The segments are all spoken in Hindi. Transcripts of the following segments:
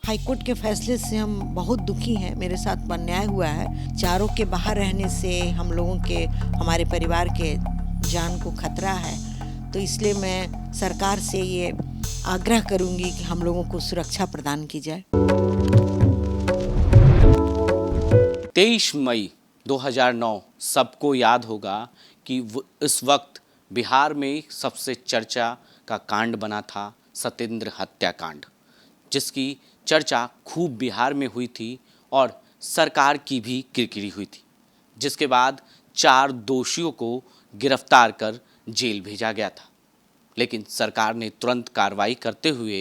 हाईकोर्ट के फैसले से हम बहुत दुखी हैं। मेरे साथ अन्याय हुआ है। चारों के बाहर रहने से हम लोगों के, हमारे परिवार के जान को खतरा है। तो इसलिए मैं सरकार से ये आग्रह करूंगी कि हम लोगों को सुरक्षा प्रदान की जाए। 23 मई 2009 सबको याद होगा कि इस वक्त बिहार में सबसे चर्चा का कांड बना था सत्येंद्र हत्याकांड, जिसकी चर्चा खूब बिहार में हुई थी और सरकार की भी किरकिरी हुई थी, जिसके बाद 4 दोषियों को गिरफ्तार कर जेल भेजा गया था। लेकिन सरकार ने तुरंत कार्रवाई करते हुए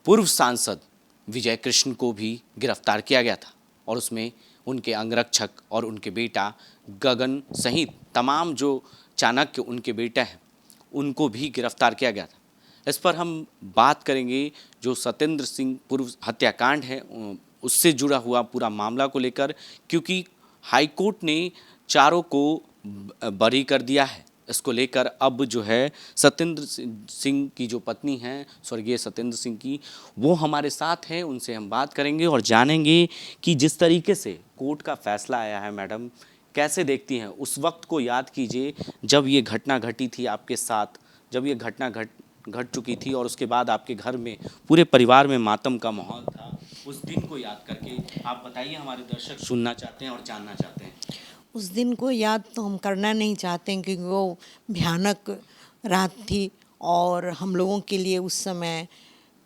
पूर्व सांसद विजय कृष्ण को भी गिरफ्तार किया गया था और उसमें उनके अंगरक्षक और उनके बेटा गगन सहित तमाम जो चाणक्य उनके बेटा हैं उनको भी गिरफ्तार किया गया था। इस पर हम बात करेंगे जो सत्येंद्र सिंह पूर्व हत्याकांड है उससे जुड़ा हुआ पूरा मामला को लेकर, क्योंकि हाईकोर्ट ने चारों को बरी कर दिया है। इसको लेकर अब जो है सत्येंद्र सिंह की जो पत्नी हैं स्वर्गीय सत्येंद्र सिंह की, वो हमारे साथ हैं। उनसे हम बात करेंगे और जानेंगे कि जिस तरीके से कोर्ट का फैसला आया है, मैडम कैसे देखती हैं। उस वक्त को याद कीजिए जब ये घटना घटी थी आपके साथ, जब ये घटना घट चुकी थी और उसके बाद आपके घर में पूरे परिवार में मातम का माहौल था। उस दिन को याद करके आप बताइए, हमारे दर्शक सुनना चाहते हैं और जानना चाहते हैं। उस दिन को याद तो हम करना नहीं चाहते हैं, क्योंकि वो भयानक रात थी और हम लोगों के लिए उस समय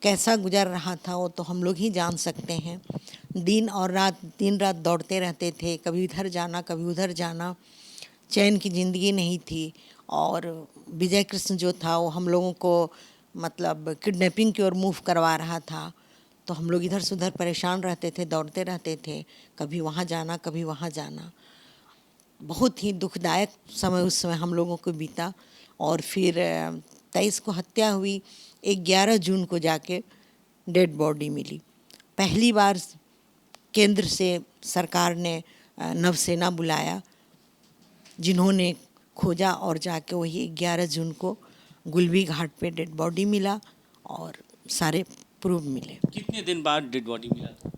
कैसा गुजर रहा था वो तो हम लोग ही जान सकते हैं। दिन रात दौड़ते रहते थे, कभी इधर जाना कभी उधर जाना, चैन की ज़िंदगी नहीं थी। और विजय कृष्ण जो था वो हम लोगों को मतलब किडनैपिंग की ओर मूव करवा रहा था। तो हम लोग इधर से उधर परेशान रहते थे, दौड़ते रहते थे, कभी वहाँ जाना कभी वहाँ जाना। बहुत ही दुखदायक समय उस समय हम लोगों को बीता। और फिर 23 को हत्या हुई, 11 जून को जाके डेड बॉडी मिली। पहली बार केंद्र से सरकार ने नवसेना बुलाया, जिन्होंने खोजा और जाके वही 11 जून को गुलबी घाट पे डेड बॉडी मिला और सारे प्रूफ मिले। कितने दिन बाद डेड बॉडी मिला था?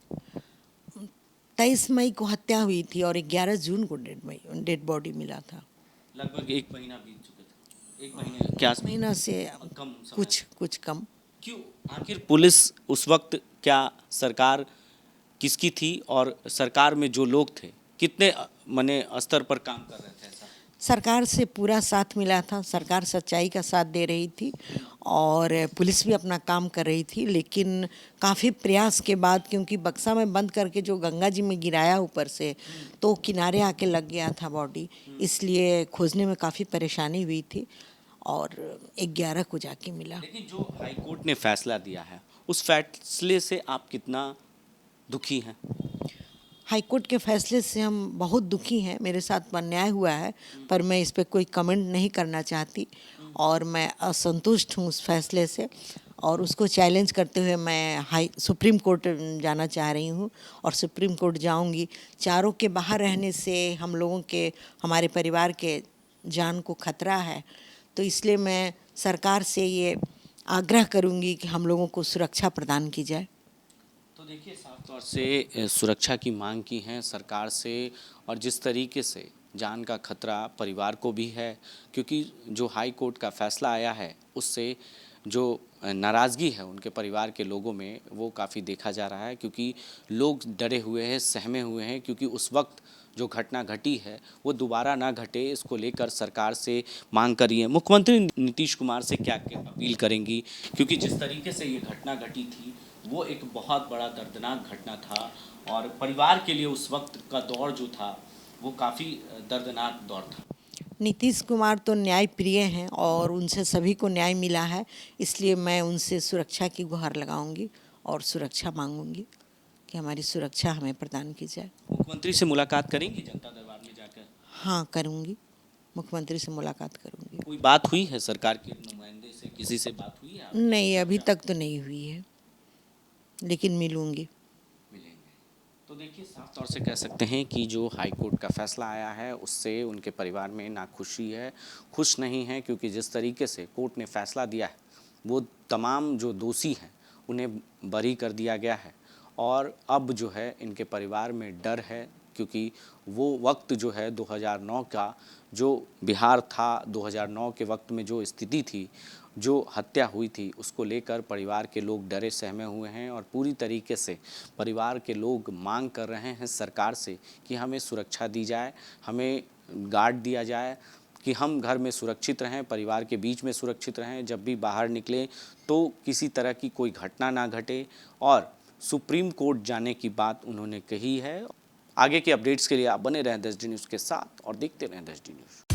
23 मई को हत्या हुई थी और 11 जून को डेड बॉडी मिला था। लगभग 1 महीना बीत चुका था। 1 महीने क्या महीना से कम समय? कुछ कम। क्यों? आखिर पुलिस उस वक्त क्या सरकार किसकी थी और सरकार में जो लोग थे कितने मने स्तर पर काम कर रहे थे? ऐसा सरकार से पूरा साथ मिला था। सरकार सच्चाई का साथ दे रही थी और पुलिस भी अपना काम कर रही थी। लेकिन काफ़ी प्रयास के बाद, क्योंकि बक्सा में बंद करके जो गंगा जी में गिराया ऊपर से, तो किनारे आके लग गया था बॉडी, इसलिए खोजने में काफ़ी परेशानी हुई थी और 11 को जाके मिला। लेकिन जो हाईकोर्ट ने फैसला दिया है उस फैसले से आप कितना दुखी हैं? हाईकोर्ट के फैसले से हम बहुत दुखी हैं। मेरे साथ अन्याय हुआ है, पर मैं इस पर कोई कमेंट नहीं करना चाहती और मैं असंतुष्ट हूँ उस फैसले से। और उसको चैलेंज करते हुए मैं सुप्रीम कोर्ट जाना चाह रही हूँ और सुप्रीम कोर्ट जाऊँगी। चारों के बाहर रहने से हम लोगों के, हमारे परिवार के जान को खतरा है। तो इसलिए मैं सरकार से ये आग्रह करूँगी कि हम लोगों को सुरक्षा प्रदान की जाए। तो देखिए, साफ तौर से सुरक्षा की मांग की है सरकार से, और जिस तरीके से जान का खतरा परिवार को भी है, क्योंकि जो हाई कोर्ट का फैसला आया है उससे जो नाराज़गी है उनके परिवार के लोगों में वो काफ़ी देखा जा रहा है, क्योंकि लोग डरे हुए हैं, सहमे हुए हैं, क्योंकि उस वक्त जो घटना घटी है वो दोबारा ना घटे। इसको लेकर सरकार से मांग करी है। मुख्यमंत्री नीतीश कुमार से क्या अपील करेंगी, क्योंकि जिस तरीके से ये घटना घटी थी वो एक बहुत बड़ा दर्दनाक घटना था और परिवार के लिए उस वक्त का दौर जो था वो काफ़ी दर्दनाक दौर था। नीतीश कुमार तो न्याय प्रिय हैं और उनसे सभी को न्याय मिला है, इसलिए मैं उनसे सुरक्षा की गुहार लगाऊंगी और सुरक्षा मांगूंगी कि हमारी सुरक्षा हमें प्रदान की जाए। मुख्यमंत्री से मुलाकात करेंगी जनता दरबार में जाकर? हाँ करूंगी, मुख्यमंत्री से मुलाकात करूंगी। कोई बात हुई है सरकार के नुमाइंदे से, किसी से बात हुई है आपकी? नहीं, अभी तक तो नहीं हुई है, लेकिन मिलूंगी। मिलेंगे। तो देखिए, साफ तौर से कह सकते हैं कि जो हाई कोर्ट का फैसला आया है उससे उनके परिवार में नाखुशी है, खुश नहीं है, क्योंकि जिस तरीके से कोर्ट ने फैसला दिया है वो तमाम जो दोषी हैं उन्हें बरी कर दिया गया है और अब जो है इनके परिवार में डर है, क्योंकि वो वक्त जो है 2009 का जो बिहार था, 2009 के वक्त में जो स्थिति थी, जो हत्या हुई थी, उसको लेकर परिवार के लोग डरे सहमे हुए हैं और पूरी तरीके से परिवार के लोग मांग कर रहे हैं सरकार से कि हमें सुरक्षा दी जाए, हमें गार्ड दिया जाए, कि हम घर में सुरक्षित रहें, परिवार के बीच में सुरक्षित रहें, जब भी बाहर निकलें तो किसी तरह की कोई घटना ना घटे। और सुप्रीम कोर्ट जाने की बात उन्होंने कही है। आगे के अपडेट्स के लिए आप बने रहें 10D न्यूज़ के साथ और देखते रहें 10D न्यूज़।